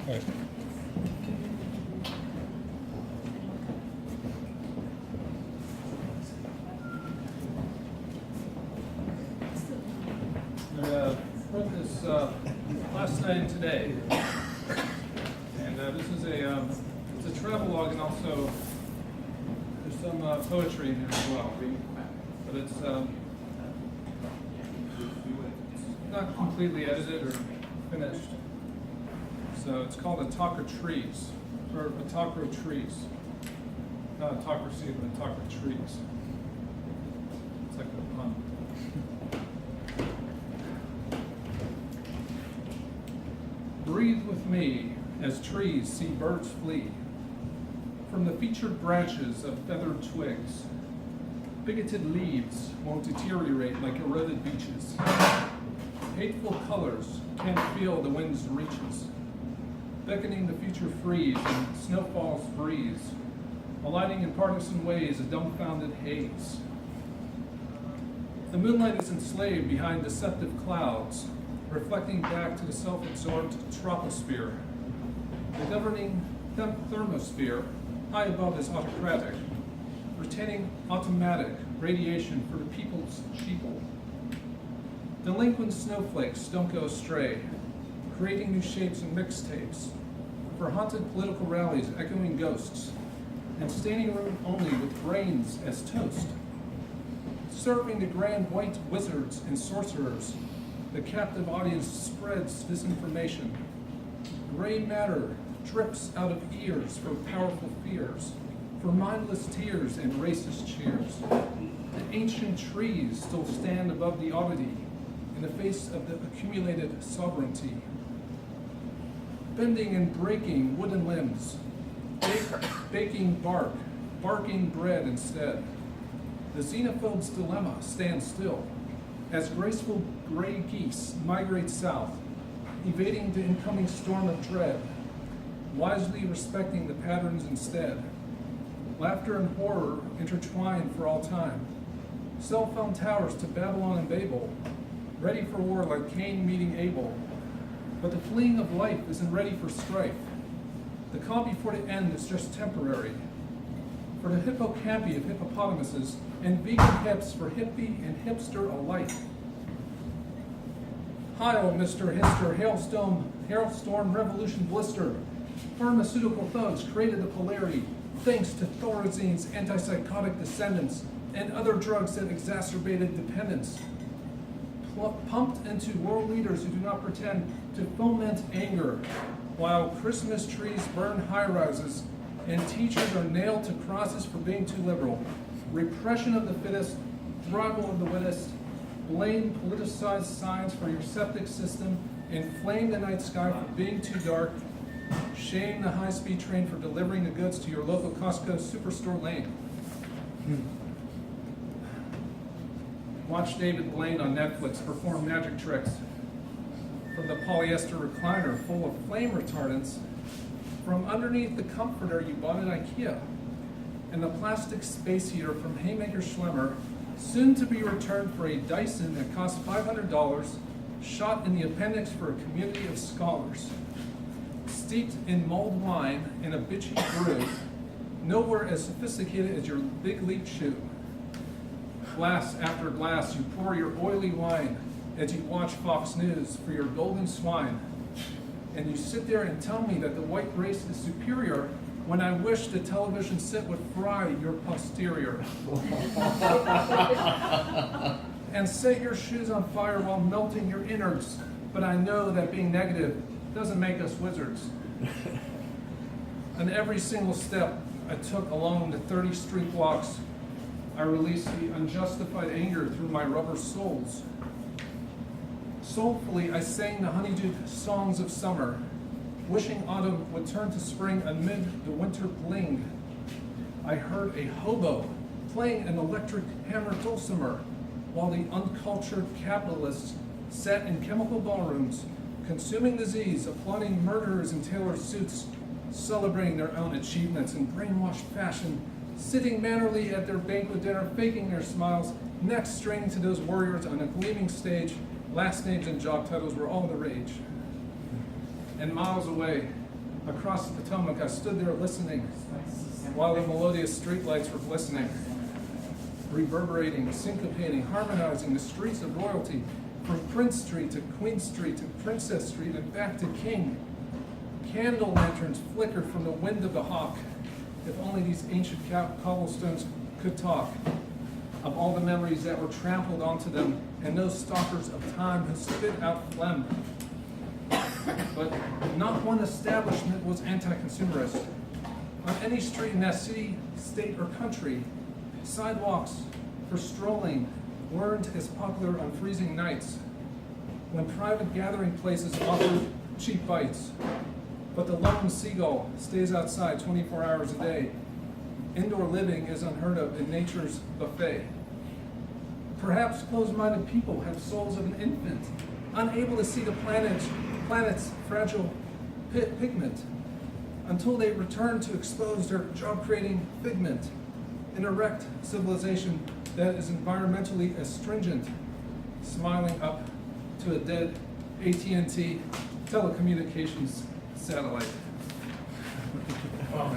Right. I wrote this last night and today, and this is it's a travelogue, and also there's some poetry in here as well. But it's not completely edited or finished. So it's called Autocratrees, or Autocratrees. Not autocracy, but Autocratrees. It's like a pun. Breathe with me as trees see birds flee from the featured branches of feathered twigs. Bigoted leaves won't deteriorate like eroded beaches. Hateful colors can't feel the wind's reaches, beckoning the future freeze and snowfall's breeze, aligning in partisan ways a dumbfounded haze. The moonlight is enslaved behind deceptive clouds, reflecting back to the self-absorbed troposphere. The governing thermosphere, high above, is autocratic, retaining automatic radiation for the people's sheeple. Delinquent snowflakes don't go astray, creating new shapes and mixtapes for haunted political rallies echoing ghosts, and standing room only with brains as toast. Serving the grand white wizards and sorcerers, the captive audience spreads disinformation. Gray matter drips out of ears for powerful fears, for mindless tears and racist cheers. The ancient trees still stand above the oddity in the face of the accumulated sovereignty. Bending and breaking wooden limbs, baking bark, barking bread instead. The xenophobe's dilemma stands still as graceful gray geese migrate south, evading the incoming storm of dread, wisely respecting the patterns instead. Laughter and horror intertwined for all time. Cell phone towers to Babylon and Babel, ready for war like Cain meeting Abel. But the fleeing of life isn't ready for strife. The calm before the end is just temporary. For the hippocampi of hippopotamuses and vegan hips for hippie and hipster alike. Heil, Mr. Hister, hailstorm, revolution blister. Pharmaceutical thugs created the polarity thanks to Thorazine's antipsychotic descendants and other drugs that exacerbated dependence. Pumped into world leaders who do not pretend to foment anger, while Christmas trees burn high-rises and teachers are nailed to crosses for being too liberal. Repression of the fittest, throttling of the wittest, blame politicized signs for your septic system, inflame the night sky for being too dark, shame the high-speed train for delivering the goods to your local Costco superstore lane. Watch David Blaine on Netflix perform magic tricks from the polyester recliner full of flame retardants from underneath the comforter you bought at IKEA, and the plastic space heater from Haymaker Schlemmer, soon to be returned for a Dyson that costs $500, shot in the appendix for a community of scholars. Steeped in mulled wine in a bitchy brew, nowhere as sophisticated as your big league shoe. Glass after glass, you pour your oily wine as you watch Fox News for your golden swine. And you sit there and tell me that the white race is superior when I wish the television set would fry your posterior. And set your shoes on fire while melting your innards. But I know that being negative doesn't make us wizards. On every single step I took along the 30 street blocks, I released the unjustified anger through my rubber soles. Soulfully, I sang the honeydewed songs of summer, wishing autumn would turn to spring amid the winter bling. I heard a hobo playing an electric hammer dulcimer, while the uncultured capitalists sat in chemical ballrooms, consuming disease, applauding murderers in tailored suits, celebrating their own achievements in brainwashed fashion, sitting mannerly at their banquet dinner, faking their smiles, necks straining to those warriors on a gleaming stage. Last names and job titles were all the rage. And miles away, Across the Potomac, I stood there listening while the melodious streetlights were glistening, reverberating, syncopating, harmonizing the streets of royalty from Prince Street to Queen Street to Princess Street and back to King. Candle lanterns flickered from the wind of the hawk. If only these ancient cobblestones could talk of all the memories that were trampled onto them and those stalkers of time who spit out phlegm. But not one establishment was anti-consumerist. On any street in that city, state, or country, sidewalks for strolling weren't as popular on freezing nights when private gathering places offered cheap bites. But the lone seagull stays outside 24 hours a day. Indoor living is unheard of in nature's buffet. Perhaps closed-minded people have souls of an infant, unable to see the planet's fragile pigment until they return to expose their job-creating figment. An erect civilization that is environmentally astringent, smiling up to a dead AT&T telecommunications satellite. Wow.